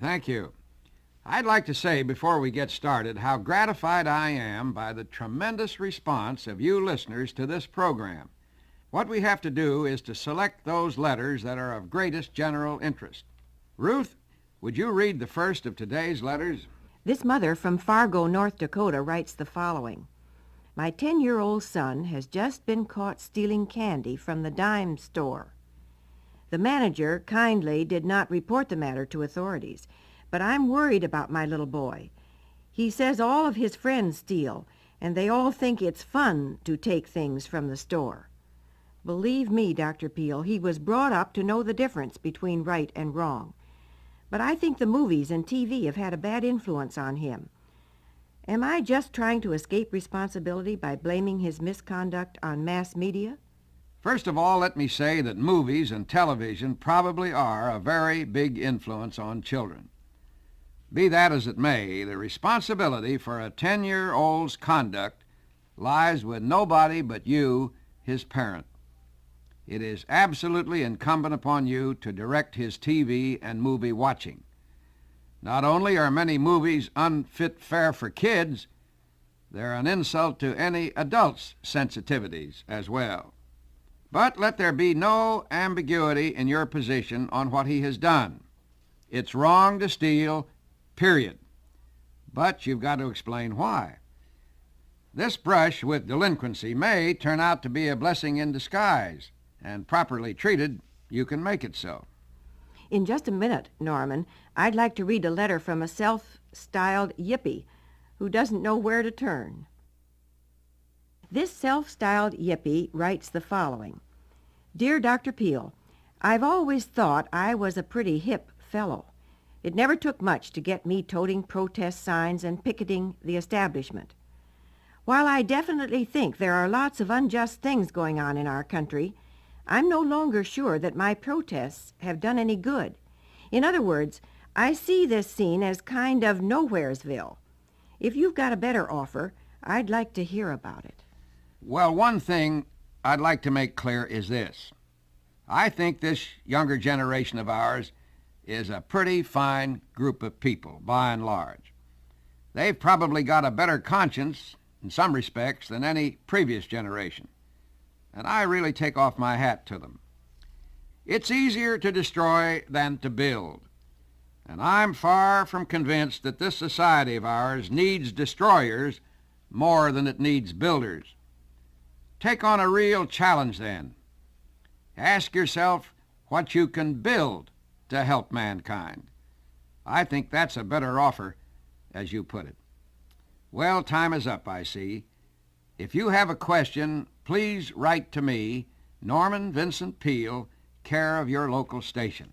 Thank you. I'd like to say before we get started how gratified I am by the tremendous response of you listeners to this program. What we have to do is to select those letters that are of greatest general interest. Ruth, would you read the first of today's letters? This mother from Fargo, North Dakota writes the following. My 10-year-old son has just been caught stealing candy from the dime store. The manager kindly did not report the matter to authorities, but I'm worried about my little boy. He says all of his friends steal, and they all think it's fun to take things from the store. Believe me, Dr. Peale, he was brought up to know the difference between right and wrong. But I think the movies and TV have had a bad influence on him. Am I just trying to escape responsibility by blaming his misconduct on mass media? First of all, let me say that movies and television probably are a very big influence on children. Be that as it may, the responsibility for a 10-year-old's conduct lies with nobody but you, his parent. It is absolutely incumbent upon you to direct his TV and movie watching. Not only are many movies unfit fare for kids, they're an insult to any adult's sensitivities as well. But let there be no ambiguity in your position on what he has done. It's wrong to steal, period. But you've got to explain why. This brush with delinquency may turn out to be a blessing in disguise, and properly treated, you can make it so. In just a minute, Norman, I'd like to read a letter from a self-styled Hippie who doesn't know where to turn. This self-styled Hippie writes the following. Dear Dr. Peale, I've always thought I was a pretty hip fellow. It never took much to get me toting protest signs and picketing the establishment. While I definitely think there are lots of unjust things going on in our country, I'm no longer sure that my protests have done any good. In other words, I see this scene as kind of Nowheresville. If you've got a better offer, I'd like to hear about it. Well, one thing I'd like to make clear is this. I think this younger generation of ours is a pretty fine group of people, by and large. They've probably got a better conscience, in some respects, than any previous generation. And I really take off my hat to them. It's easier to destroy than to build. And I'm far from convinced that this society of ours needs destroyers more than it needs builders. Take on a real challenge then. Ask yourself what you can build to help mankind. I think that's a better offer, as you put it. Well, time is up, I see. If you have a question, please write to me, Norman Vincent Peale, care of your local station.